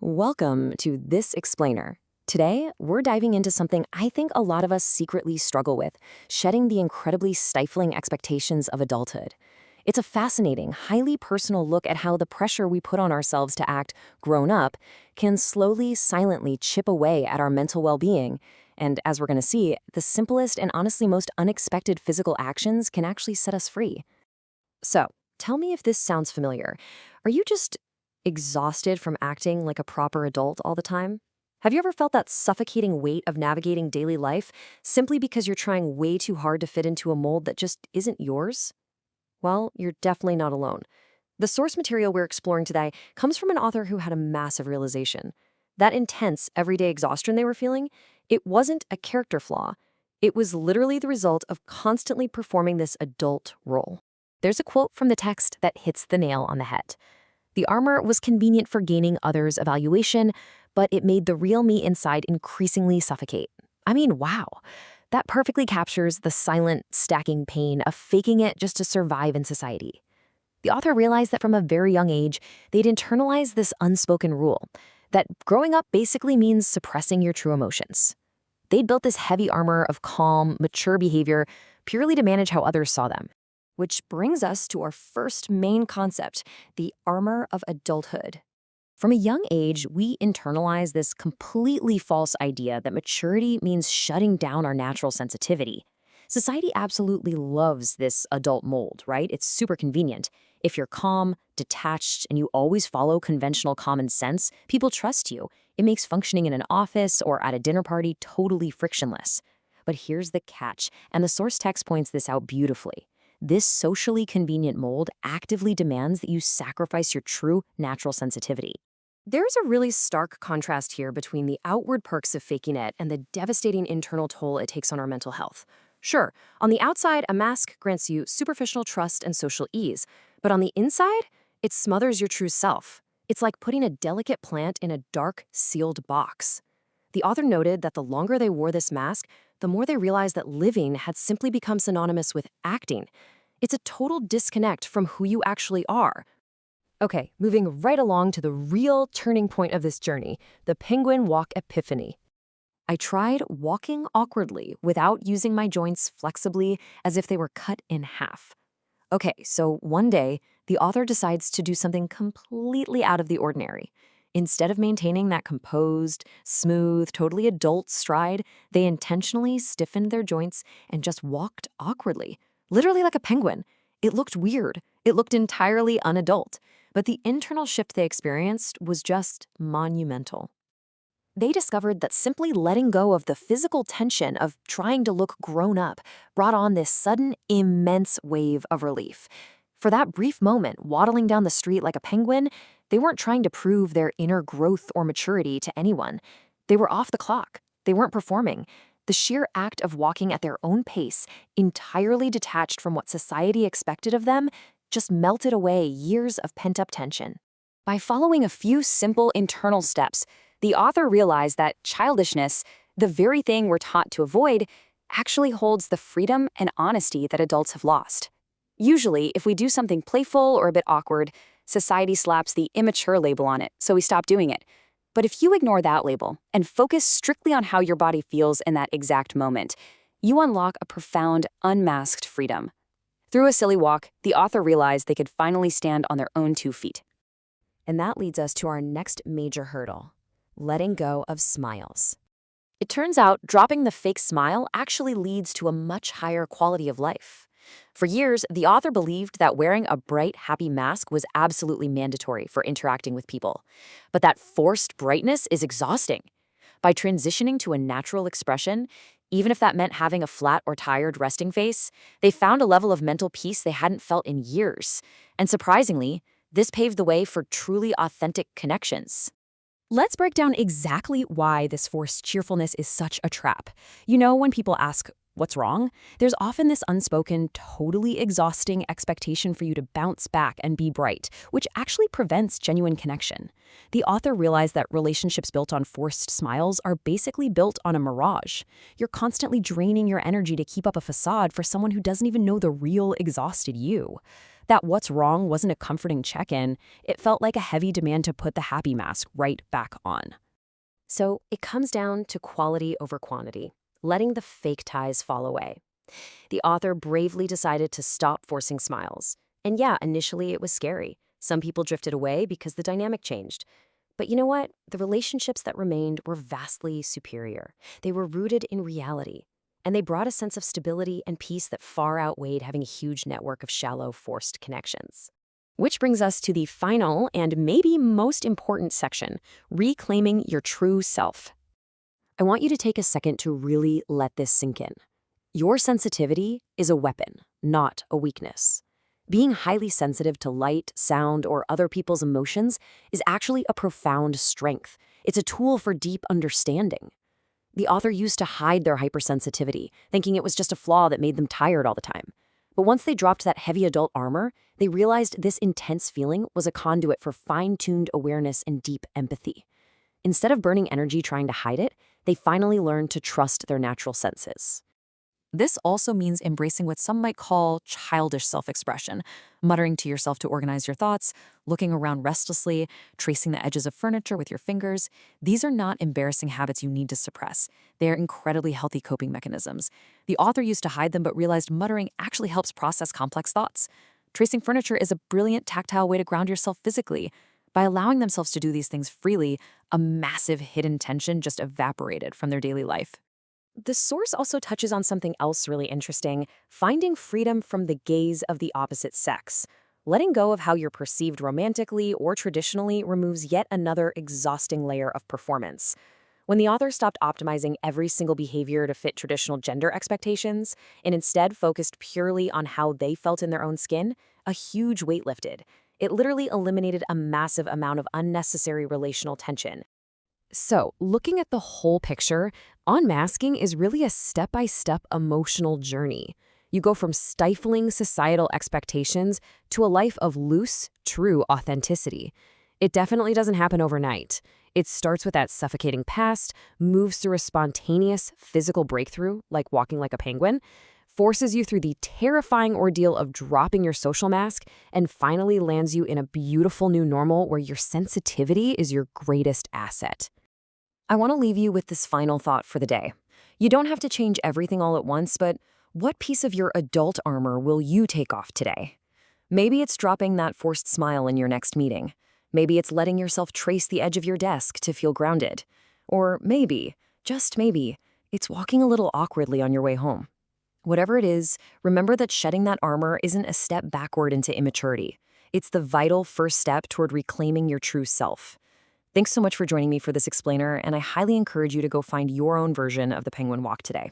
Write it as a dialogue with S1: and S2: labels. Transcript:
S1: Welcome to This Explainer. Today, we're diving into something I think a lot of us secretly struggle with, shedding the incredibly stifling expectations of adulthood. It's a fascinating, highly personal look at how the pressure we put on ourselves to act grown up can slowly, silently chip away at our mental well-being. And as we're going to see, the simplest and honestly most unexpected physical actions can actually set us free. So, tell me if this sounds familiar. Are you just exhausted from acting like a proper adult all the time? Have you ever felt that suffocating weight of navigating daily life simply because you're trying way too hard to fit into a mold that just isn't yours? Well, you're definitely not alone. The source material we're exploring today comes from an author who had a massive realization. That intense, everyday exhaustion they were feeling, it wasn't a character flaw. It was literally the result of constantly performing this adult role. There's a quote from the text that hits the nail on the head. The armor was convenient for gaining others' evaluation, but it made the real me inside increasingly suffocate. I mean, wow. That perfectly captures the silent, stacking pain of faking it just to survive in society. The author realized that from a very young age, they'd internalized this unspoken rule, that growing up basically means suppressing your true emotions. They'd built this heavy armor of calm, mature behavior purely to manage how others saw them. Which brings us to our first main concept, the armor of adulthood. From a young age, we internalize this completely false idea that maturity means shutting down our natural sensitivity. Society absolutely loves this adult mold, right? It's super convenient. If you're calm, detached, and you always follow conventional common sense, people trust you. It makes functioning in an office or at a dinner party totally frictionless. But here's the catch, and the source text points this out beautifully. This socially convenient mold actively demands that you sacrifice your true natural sensitivity. There's a really stark contrast here between the outward perks of faking it and the devastating internal toll it takes on our mental health. Sure, on the outside, a mask grants you superficial trust and social ease, but on the inside, it smothers your true self. It's like putting a delicate plant in a dark, sealed box. The author noted that the longer they wore this mask, the more they realized that living had simply become synonymous with acting. It's a total disconnect from who you actually are. Okay, moving right along to the real turning point of this journey, the penguin walk epiphany. I tried walking awkwardly without using my joints flexibly as if they were cut in half. Okay, so one day, the author decides to do something completely out of the ordinary. Instead of maintaining that composed, smooth, totally adult stride, they intentionally stiffened their joints and just walked awkwardly, literally like a penguin. It looked weird. It looked entirely unadult. But the internal shift they experienced was just monumental. They discovered that simply letting go of the physical tension of trying to look grown up brought on this sudden, immense wave of relief. For that brief moment, waddling down the street like a penguin, they weren't trying to prove their inner growth or maturity to anyone. They were off the clock. They weren't performing. The sheer act of walking at their own pace, entirely detached from what society expected of them, just melted away years of pent-up tension. By following a few simple internal steps, the author realized that childishness, the very thing we're taught to avoid, actually holds the freedom and honesty that adults have lost. Usually, if we do something playful or a bit awkward, society slaps the immature label on it, so we stop doing it. But if you ignore that label and focus strictly on how your body feels in that exact moment, you unlock a profound, unmasked freedom. Through a silly walk, the author realized they could finally stand on their own 2 feet. And that leads us to our next major hurdle, letting go of smiles. It turns out dropping the fake smile actually leads to a much higher quality of life. For years, the author believed that wearing a bright, happy mask was absolutely mandatory for interacting with people. But that forced brightness is exhausting. By transitioning to a natural expression, even if that meant having a flat or tired resting face, they found a level of mental peace they hadn't felt in years. And surprisingly, this paved the way for truly authentic connections. Let's break down exactly why this forced cheerfulness is such a trap. You know, when people ask, What's wrong? There's often this unspoken, totally exhausting expectation for you to bounce back and be bright, which actually prevents genuine connection. The author realized that relationships built on forced smiles are basically built on a mirage. You're constantly draining your energy to keep up a facade for someone who doesn't even know the real exhausted you. That what's wrong wasn't a comforting check-in, it felt like a heavy demand to put the happy mask right back on. So it comes down to quality over quantity, letting the fake ties fall away. The author bravely decided to stop forcing smiles. And yeah, initially it was scary. Some people drifted away because the dynamic changed. But you know what? The relationships that remained were vastly superior. They were rooted in reality. And they brought a sense of stability and peace that far outweighed having a huge network of shallow, forced connections. Which brings us to the final and maybe most important section, reclaiming your true self. I want you to take a second to really let this sink in. Your sensitivity is a weapon, not a weakness. Being highly sensitive to light, sound, or other people's emotions is actually a profound strength. It's a tool for deep understanding. The author used to hide their hypersensitivity, thinking it was just a flaw that made them tired all the time. But once they dropped that heavy adult armor, they realized this intense feeling was a conduit for fine-tuned awareness and deep empathy. Instead of burning energy trying to hide it, they finally learned to trust their natural senses. This also means embracing what some might call childish self-expression, muttering to yourself to organize your thoughts, looking around restlessly, tracing the edges of furniture with your fingers. These are not embarrassing habits you need to suppress. They are incredibly healthy coping mechanisms. The author used to hide them but realized muttering actually helps process complex thoughts. Tracing furniture is a brilliant tactile way to ground yourself physically. By allowing themselves to do these things freely, a massive hidden tension just evaporated from their daily life. The source also touches on something else really interesting, finding freedom from the gaze of the opposite sex. Letting go of how you're perceived romantically or traditionally removes yet another exhausting layer of performance. When the author stopped optimizing every single behavior to fit traditional gender expectations and instead focused purely on how they felt in their own skin, a huge weight lifted. It literally eliminated a massive amount of unnecessary relational tension. So, looking at the whole picture, unmasking is really a step-by-step emotional journey. You go from stifling societal expectations to a life of loose, true authenticity. It definitely doesn't happen overnight. It starts with that suffocating past, moves through a spontaneous physical breakthrough, like walking like a penguin, forces you through the terrifying ordeal of dropping your social mask, and finally lands you in a beautiful new normal where your sensitivity is your greatest asset. I want to leave you with this final thought for the day. You don't have to change everything all at once, but what piece of your adult armor will you take off today? Maybe it's dropping that forced smile in your next meeting. Maybe it's letting yourself trace the edge of your desk to feel grounded. Or maybe, just maybe, it's walking a little awkwardly on your way home. Whatever it is, remember that shedding that armor isn't a step backward into immaturity. It's the vital first step toward reclaiming your true self. Thanks so much for joining me for this explainer, and I highly encourage you to go find your own version of the penguin walk today.